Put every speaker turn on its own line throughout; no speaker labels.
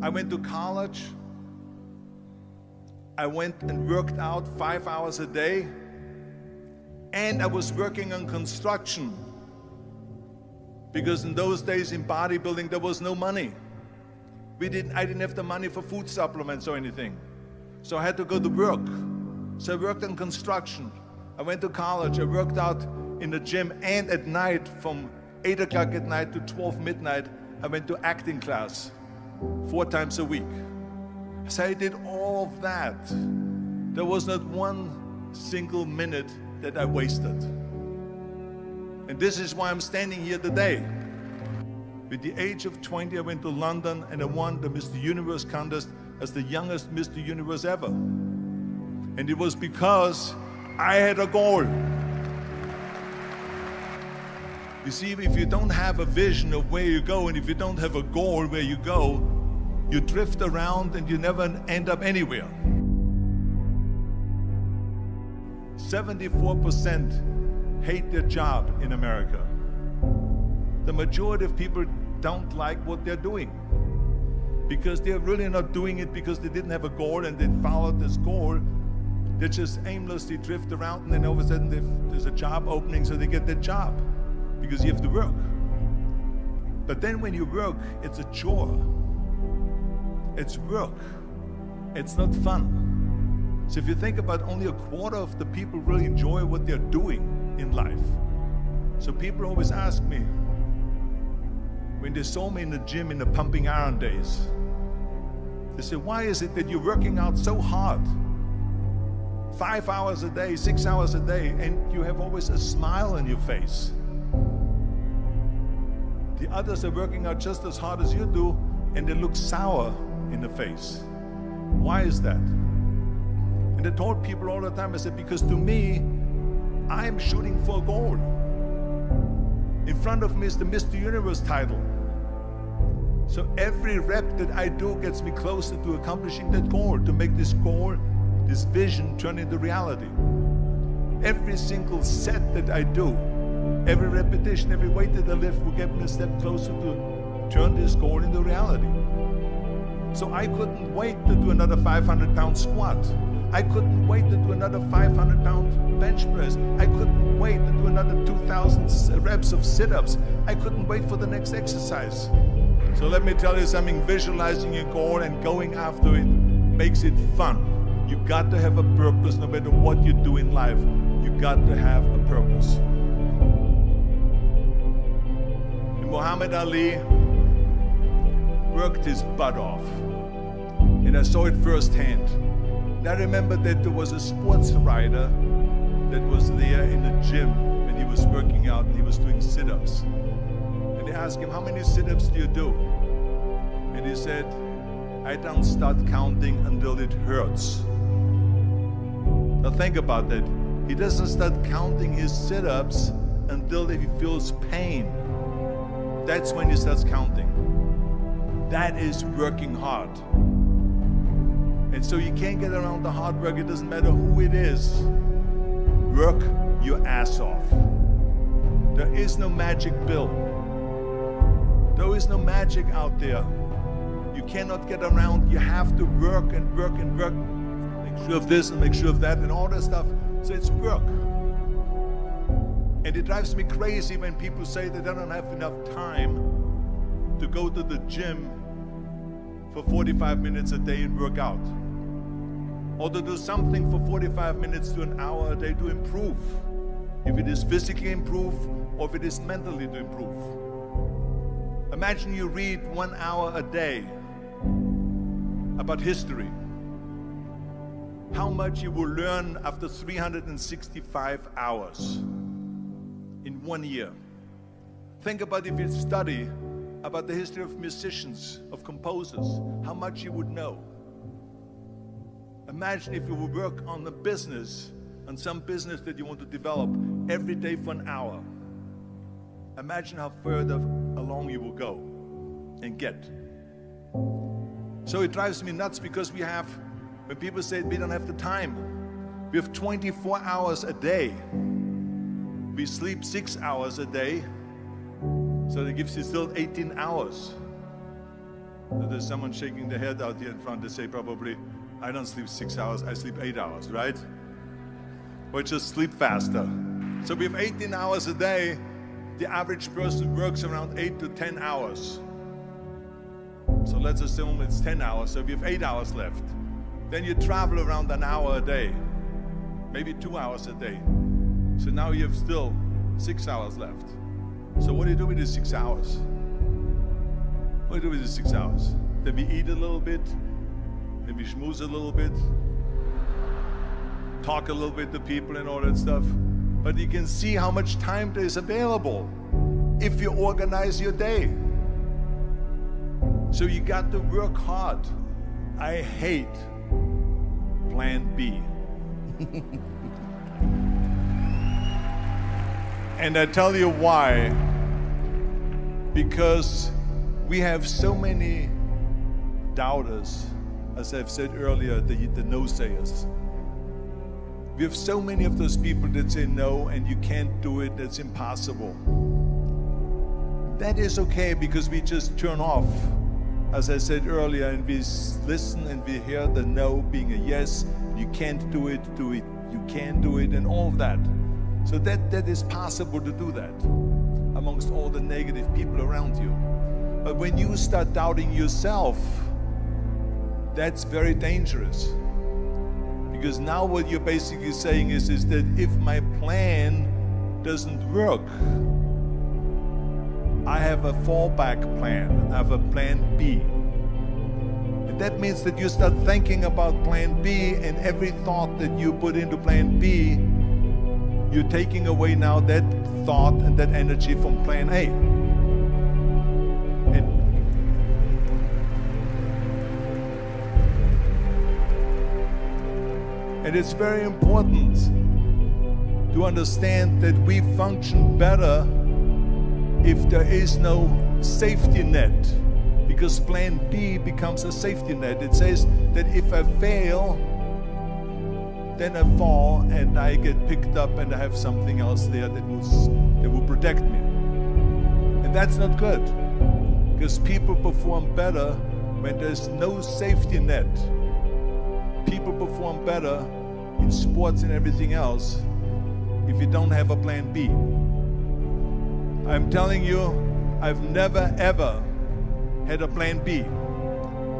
I went to college. I went and worked out 5 hours a day, and I was working on construction, because in those days in bodybuilding there was no money. I didn't have the money for food supplements or anything, so I had to go to work. So I worked on construction. I went to college. I worked out in the gym, and at night from 8 o'clock at night to 12 midnight, I went to acting class 4 times a week. So I did all of that. There was not one single minute that I wasted. And this is why I'm standing here today. At the age of 20, I went to London and I won the Mr. Universe contest as the youngest Mr. Universe ever. And it was because I had a goal. You see, if you don't have a vision of where you go, and if you don't have a goal where you go, you drift around and you never end up anywhere. 74% hate their job in America. The majority of people don't like what they're doing because they're really not doing it because they didn't have a goal and they followed this goal. They just aimlessly drift around, and then all of a sudden there's a job opening, so they get that job because you have to work. But then when you work, it's a chore. It's work. It's not fun. So if you think about, only a quarter of the people really enjoy what they're doing in life. So people always ask me, when they saw me in the gym in the pumping iron days, they say, why is it that you're working out so hard? 5 hours a day, 6 hours a day, and you have always a smile on your face. The others are working out just as hard as you do, and they look sour in the face. Why is that? And I told people all the time, I said, because to me, I'm shooting for a goal. In front of me is the Mr. Universe title. So every rep that I do gets me closer to accomplishing that goal, to make this goal, this vision, turn into reality. Every single set that I do, every repetition, every weight that I lift will get me a step closer to turn this goal into reality. So I couldn't wait to do another 500-pound squat. I couldn't wait to do another 500-pound bench press. I couldn't wait to do another 2,000 reps of sit-ups. I couldn't wait for the next exercise. So let me tell you something, visualizing your goal and going after it makes it fun. You got to have a purpose no matter what you do in life. You got to have a purpose. And Muhammad Ali worked his butt off, and I saw it firsthand. And I remember that there was a sports writer that was there in the gym when he was working out and he was doing sit-ups. And they asked him, how many sit-ups do you do? And he said, I don't start counting until it hurts. Now think about that. He doesn't start counting his sit-ups until he feels pain. That's when he starts counting. That is working hard. And so you can't get around the hard work. It doesn't matter who it is. Work your ass off. There is no magic pill. There is no magic out there. You cannot get around. You have to work and work and work. Make sure of this and make sure of that and all that stuff. So it's work. And it drives me crazy when people say that they don't have enough time to go to the gym for 45 minutes a day and work out. Or to do something for 45 minutes to an hour a day to improve. If it is physically improve or if it is mentally to improve. Imagine you read 1 hour a day about history. How much you will learn after 365 hours in 1 year. Think about if you study about the history of musicians, of composers, how much you would know. Imagine if you would work on a business, on some business that you want to develop every day for an hour. Imagine how further along you will go and get. So it drives me nuts because when people say we don't have the time, we have 24 hours a day. We sleep 6 hours a day, so that gives you still 18 hours. There's someone shaking their head out here in front. They say probably, I don't sleep 6 hours, I sleep 8 hours, right? Or just sleep faster. So we have 18 hours a day. The average person works around 8 to 10 hours. So let's assume it's 10 hours, so we have 8 hours left. Then you travel around an hour a day, maybe 2 hours a day. So now you have still 6 hours left. So what do you do with these 6 hours? What do you do with these 6 hours? Then we eat a little bit, then we schmooze a little bit, talk a little bit to people and all that stuff. But you can see how much time there is available if you organize your day. So you got to work hard. I hate plan B. And I tell you why. Because we have so many doubters, as I've said earlier, the no-sayers. We have so many of those people that say no and you can't do it, that's impossible. That is okay because we just turn off, as I said earlier, and we listen and we hear the no being a yes. You can't do it, you can do it, and all of that. So that is possible to do that amongst all the negative people around you. But when you start doubting yourself, that's very dangerous. Because now what you're basically saying is that if my plan doesn't work, I have a fallback plan, I have a plan B. And that means that you start thinking about plan B, and every thought that you put into plan B, you're taking away now that thought and that energy from plan A. And it's very important to understand that we function better if there is no safety net, because plan B becomes a safety net. It says that if I fail, then I fall and I get picked up and I have something else there that will protect me. And that's not good, because people perform better when there's no safety net. People perform better in sports and everything else if you don't have a plan B. I'm telling you, I've never ever had a plan B.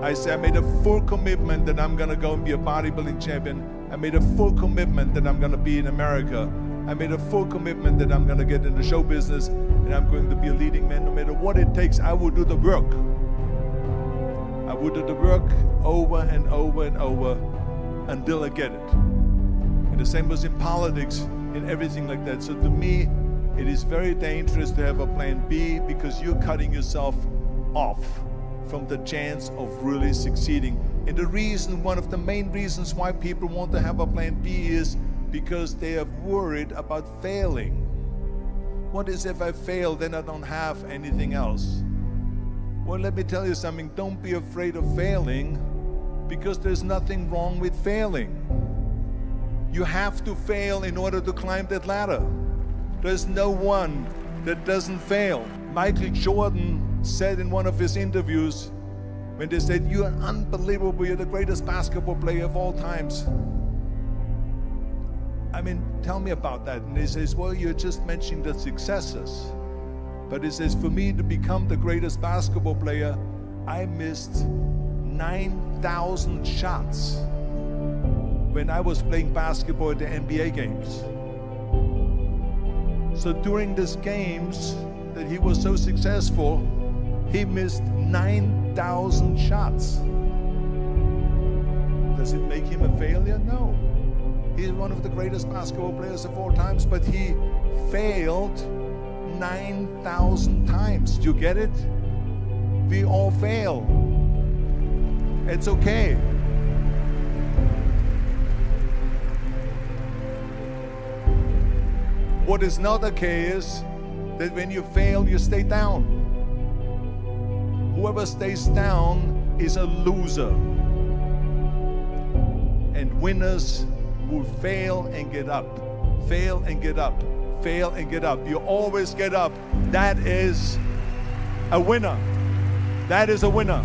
I made a full commitment that I'm gonna go and be a bodybuilding champion. I made a full commitment that I'm gonna be in America. I made a full commitment that I'm gonna get in the show business and I'm going to be a leading man. No matter what it takes, I will do the work. I will do the work over and over and over until I get it. And the same was in politics, in everything like that. So to me, it is very dangerous to have a plan B, because you're cutting yourself off from the chance of really succeeding. And the reason, one of the main reasons why people want to have a plan B is because they are worried about failing. What is if I fail, then I don't have anything else? Well, let me tell you something, don't be afraid of failing, because there's nothing wrong with failing. You have to fail in order to climb that ladder. There's no one that doesn't fail. Michael Jordan said in one of his interviews, when they said, "You're unbelievable, you're the greatest basketball player of all times." I mean, tell me about that. And he says, well, you're just mentioning the successes. But he says, for me to become the greatest basketball player, I missed 9,000 shots when I was playing basketball at the NBA games. So during these games that he was so successful, he missed 9,000 shots. Does it make him a failure? No. He's one of the greatest basketball players of all times, but he failed 9,000 times. Do you get it? We all fail. It's okay. What is not okay is that when you fail, you stay down. Whoever stays down is a loser. And winners will fail and get up, fail and get up, fail and get up. You always get up. That is a winner. That is a winner.